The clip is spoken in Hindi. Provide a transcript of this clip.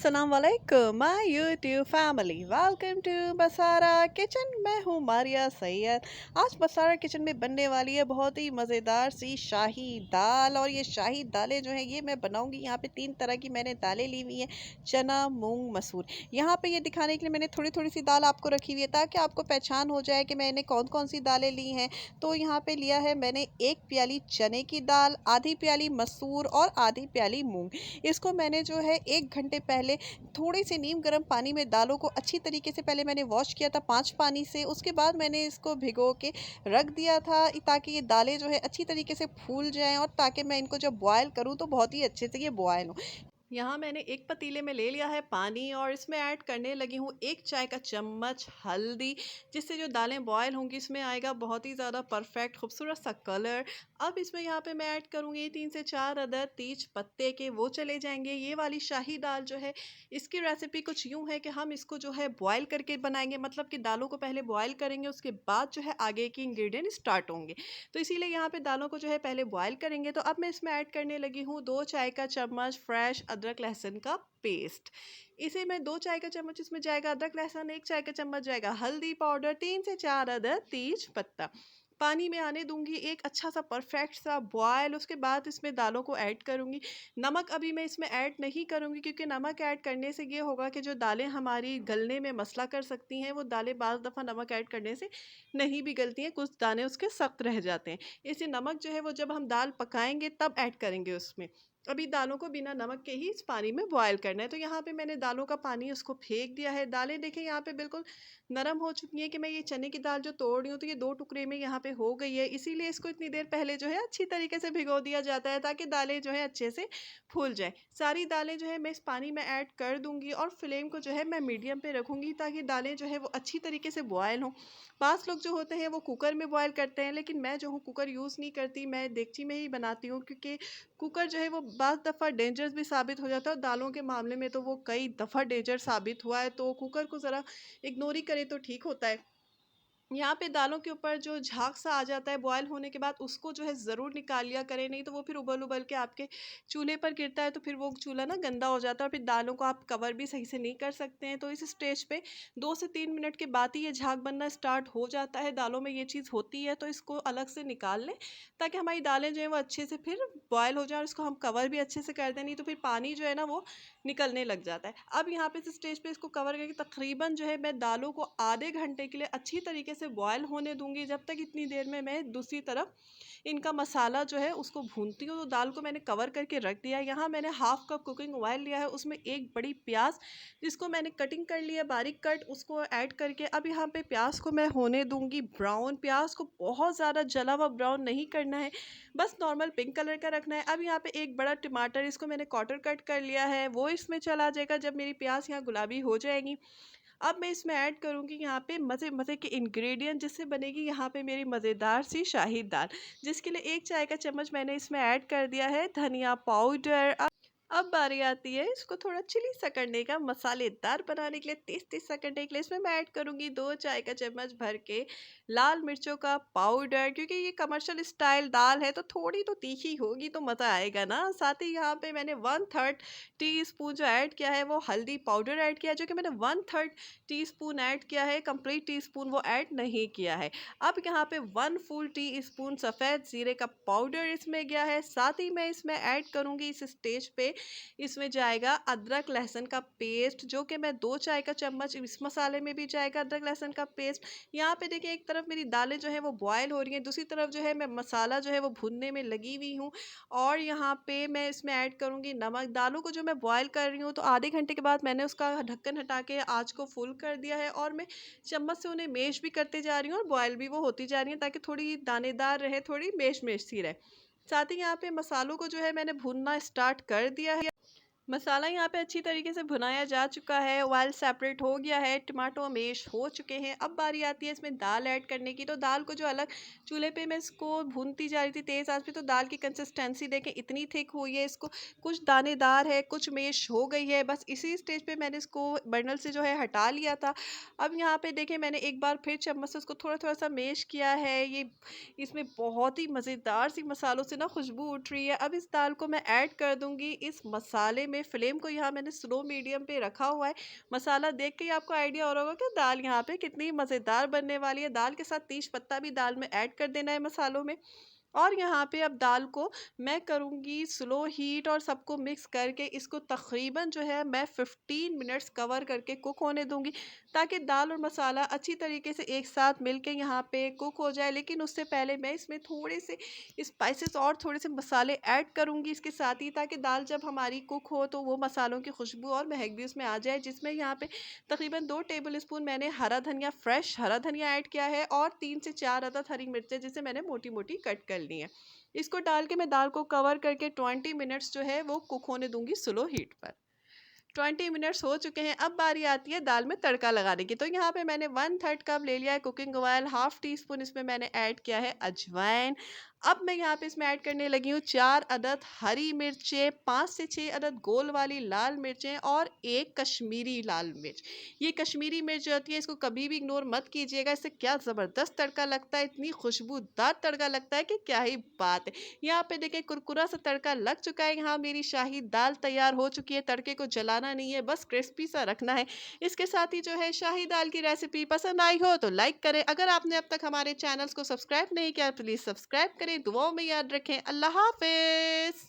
अस्सलाम वालेकुम my YouTube family, welcome to Basara kitchen. मैं हूँ मारिया सैयद। आज बसारा किचन में बनने वाली है बहुत ही मज़ेदार सी शाही दाल। और ये शाही दालें जो हैं ये मैं बनाऊंगी। यहाँ पे 3 तरह की मैंने दालें ली हुई हैं, चना, मूंग, मसूर। यहाँ पे ये दिखाने के लिए मैंने थोड़ी थोड़ी सी दाल आपको रखी हुई है ताकि आपको पहचान हो जाए कि मैंने कौन कौन सी दालें ली हैं। तो यहाँ पे लिया है मैंने 1 प्याली चने की दाल, आधी प्याली मसूर और आधी प्याली मूंग। इसको मैंने जो है 1 घंटे पहले थोड़े से नीम गर्म पानी में दालों को अच्छी तरीके से पहले मैंने वॉश किया था 5 पानी से। उसके बाद मैंने इसको भिगो के रख दिया था ताकि ये दालें जो है अच्छी तरीके से फूल जाएं और ताकि मैं इनको जब बॉयल करूं तो बहुत ही अच्छे से ये बॉयल हो। यहाँ मैंने एक पतीले में ले लिया है पानी और इसमें ऐड करने लगी हूँ 1 चाय का चम्मच हल्दी, जिससे जो दालें बॉयल होंगी इसमें आएगा बहुत ही ज़्यादा परफेक्ट खूबसूरत सा कलर। अब इसमें यहाँ पे मैं ऐड करूँगी 3 से 4 अदद तेज पत्ते के, वो चले जाएंगे। ये वाली शाही दाल जो है इसकी रेसिपी कुछ यूँ है कि हम इसको जो है बॉयल करके बनाएंगे, मतलब कि दालों को पहले बॉयल करेंगे उसके बाद जो है आगे की इंग्रेडिएंट स्टार्ट होंगे। तो इसीलिए यहाँ पे दालों को जो है पहले बॉयल करेंगे। तो अब मैं इसमें ऐड करने लगी हूँ 2 चाय का चम्मच फ्रेश अदरक लहसुन का पेस्ट। इसे मैं 2 चाय का चम्मच इसमें जाएगा अदरक लहसुन, 1 चाय का चम्मच जाएगा हल्दी पाउडर, 3 से 4 अदद तेज पत्ता। पानी में आने दूंगी एक अच्छा सा परफेक्ट सा बॉयल। उसके बाद इसमें दालों को ऐड करूंगी। नमक अभी मैं इसमें ऐड नहीं करूंगी क्योंकि नमक ऐड करने से ये होगा कि जो दालें हमारी गलने में मसला कर सकती हैं, वो दालें बाज़ दफ़ा नमक ऐड करने से नहीं भी गलती हैं, कुछ दाने उसके सख्त रह जाते हैं। इसलिए नमक जो है वो जब हम दाल पकाएंगे तब ऐड करेंगे उसमें। अभी दालों को बिना नमक के ही इस पानी में बॉयल करना है। तो यहाँ पे मैंने दालों का पानी उसको फेंक दिया है। दालें देखें यहाँ पे बिल्कुल नरम हो चुकी हैं कि मैं ये चने की दाल जो तोड़ रही हूँ तो ये 2 टुकड़े में यहाँ पे हो गई है। इसीलिए इसको इतनी देर पहले जो है अच्छी तरीके से भिगो दिया जाता है ताकि दालें जो है अच्छे से फूल जाए। सारी दालें जो है मैं इस पानी में ऐड कर दूंगी और फ्लेम को जो है मैं मीडियम पे रखूंगी ताकि दालें जो है वो अच्छी तरीके से बॉयल हों। पास लोग जो होते हैं वो कुकर में बॉयल करते हैं, लेकिन मैं जो हूँ कुकर यूज़ नहीं करती, मैं देगची में ही बनाती हूँ क्योंकि कुकर जो है वो बाज़ दफ़ा डेंजरस भी साबित हो जाता है और दालों के मामले में तो वो कई दफ़ा डेंजर साबित हुआ है। तो कुकर को ज़रा इग्नोर ही करें तो ठीक होता है। यहाँ पे दालों के ऊपर जो झाग सा आ जाता है बॉयल होने के बाद, उसको जो है ज़रूर निकाल लिया करें, नहीं तो वो फिर उबल उबल के आपके चूल्हे पर गिरता है तो फिर वो चूल्हा ना गंदा हो जाता है और फिर दालों को आप कवर भी सही से नहीं कर सकते हैं। तो इस स्टेज पे 2 से 3 मिनट के बाद ही ये झाग बनना स्टार्ट हो जाता है। दालों में ये चीज़ होती है तो इसको अलग से निकाल लें ताकि हमारी दालें जो हैं वो अच्छे से फिर बॉयल हो जाए और इसको हम कवर भी अच्छे से कर दें, नहीं तो फिर पानी जो है ना वो निकलने लग जाता है। अब यहाँ पे इस स्टेज पे इसको कवर करके तकरीबन जो है मैं दालों को आधे घंटे के लिए अच्छी तरीके से बॉयल होने दूंगी। जब तक इतनी देर में मैं दूसरी तरफ इनका मसाला जो है उसको भूनती हूँ। तो दाल को मैंने कवर करके रख दिया है। यहाँ मैंने हाफ कप कुकिंग ऑयल लिया है, उसमें एक बड़ी प्याज जिसको मैंने कटिंग कर लिया बारीक कट, उसको ऐड करके अब यहाँ पे प्याज को मैं होने दूंगी ब्राउन। प्याज को बहुत ज़्यादा जला हुआ ब्राउन नहीं करना है, बस नॉर्मल पिंक कलर का रखना है। अब यहाँ पे एक बड़ा टमाटर, इसको मैंने क्वार्टर कट कर लिया है, वो इसमें चला जाएगा जब मेरी प्याज यहाँ गुलाबी हो जाएगी। अब मैं इसमें ऐड करूँगी यहाँ पे मज़े मज़े के इंग्रेडिएंट, जिससे बनेगी यहाँ पे मेरी मज़ेदार सी शाही दाल, जिसके लिए 1 चाय का चम्मच मैंने इसमें ऐड कर दिया है धनिया पाउडर। अब बारी आती है इसको थोड़ा चिली सा करने का, मसालेदार बनाने के लिए, टेस्टी सा करने के लिए इसमें मैं ऐड करूँगी 2 चाय का चम्मच भर के लाल मिर्चों का पाउडर। क्योंकि ये कमर्शियल स्टाइल दाल है तो थोड़ी तो तीखी होगी तो मज़ा आएगा ना। साथ ही यहाँ पे मैंने 1/3 टी स्पून जो ऐड किया है वो हल्दी पाउडर ऐड किया है, जो कि मैंने 1/3 टी स्पून ऐड किया है, कंप्लीट टी-स्पून वो ऐड नहीं किया है। अब यहाँ पे 1 फुल टी स्पून सफ़ेद ज़ीरे का पाउडर इसमें गया है। साथ ही मैं इसमें ऐड करूँगी इस स्टेज पे, इसमें जाएगा अदरक लहसुन का पेस्ट, जो कि मैं 2 चाय का चम्मच इस मसाले में भी जाएगा अदरक लहसुन का पेस्ट। यहाँ पे देखिए एक तरफ मेरी दालें जो है वो बॉयल हो रही हैं, दूसरी तरफ जो है मैं मसाला जो है वो भुनने में लगी हुई हूँ। और यहाँ पे मैं इसमें ऐड करूँगी नमक। दालों को जो मैं बॉयल कर रही हूँ तो आधे घंटे के बाद मैंने उसका ढक्कन हटा के आँच को फुल कर दिया है और मैं चम्मच से उन्हें मैश भी करते जा रही हूँ और बॉयल भी वो होती जा रही हैं ताकि थोड़ी दानेदार रहे, थोड़ी मैश मैश सी रहे। साथ ही यहाँ पे मसालों को जो है मैंने भूनना स्टार्ट कर दिया है। मसाला यहाँ पे अच्छी तरीके से भुनाया जा चुका है, ऑयल सेपरेट हो गया है, टमाटो मैश हो चुके हैं। अब बारी आती है इसमें दाल ऐड करने की। तो दाल को जो अलग चूल्हे पे मैं इसको भूनती जा रही थी तेज़ आंच पे, तो दाल की कंसिस्टेंसी देखें इतनी थिक हुई है, इसको कुछ दानेदार है कुछ मैश हो गई है। बस इसी स्टेज पे मैंने इसको बर्नल से जो है हटा लिया था। अब यहाँ पे देखें मैंने एक बार फिर चम्मच से उसको थोड़ा थोड़ा सा मैश किया है। ये इसमें बहुत ही मज़ेदार सी मसालों से ना खुशबू उठ रही है। अब इस दाल को मैं ऐड कर दूंगी इस मसाले में। में फ्लेम को यहाँ मैंने स्लो मीडियम पे रखा हुआ है। मसाला देख के ही आपको आइडिया हो रहा होगा कि दाल यहाँ पे कितनी मज़ेदार बनने वाली है। दाल के साथ तेज पत्ता भी दाल में ऐड कर देना है मसालों में। और यहाँ पे अब दाल को मैं करूँगी स्लो हीट और सबको मिक्स करके इसको तकरीबन जो है मैं 15 मिनट्स कवर करके कुक होने दूंगी, ताकि दाल और मसाला अच्छी तरीके से एक साथ मिलके यहाँ पे कुक हो जाए। लेकिन उससे पहले मैं इसमें थोड़े से स्पाइसेस और थोड़े से मसाले ऐड करूँगी इसके साथ ही, ताकि दाल जब हमारी कुक हो तो वो मसालों की खुशबू और महक भी उसमें आ जाए। जिसमें यहाँ पे तकरीबन 2 टेबल स्पून मैंने हरा धनिया, फ्रेश हरा धनिया ऐड किया है, और 3 से 4 अदद हरी मिर्चें जिसे मैंने मोटी मोटी कट कर ली है। इसको डाल के मैं दाल को कवर करके 20 मिनट्स जो है वो कुक होने दूंगी स्लो हीट पर। 20 मिनट्स हो चुके हैं। अब बारी आती है दाल में तड़का लगाने की। तो यहाँ पे मैंने 1/3 कप ले लिया है cooking oil, half tea spoon इसमें मैंने ऐड किया है अजवाइन। अब मैं यहाँ पे इसमें ऐड करने लगी हूँ 4 अदद हरी मिर्चें, 5 से 6 अदद गोल वाली लाल मिर्चें, और एक कश्मीरी लाल मिर्च। ये कश्मीरी मिर्च जो होती है इसको कभी भी इग्नोर मत कीजिएगा, इससे क्या ज़बरदस्त तड़का लगता है, इतनी खुशबूदार तड़का लगता है कि क्या ही बात है। यहाँ पे देखिए कुरकुरा सा तड़का लग चुका है। यहाँ मेरी शाही दाल तैयार हो चुकी है। तड़के को जलाना नहीं है, बस क्रिस्पी सा रखना है। इसके साथ ही जो है शाही दाल की रेसिपी पसंद आई हो तो लाइक करें। अगर आपने अब तक हमारे चैनल्स को सब्सक्राइब नहीं किया प्लीज़ सब्सक्राइब करें। दुआओं में याद रखें। अल्लाह हाफिज़।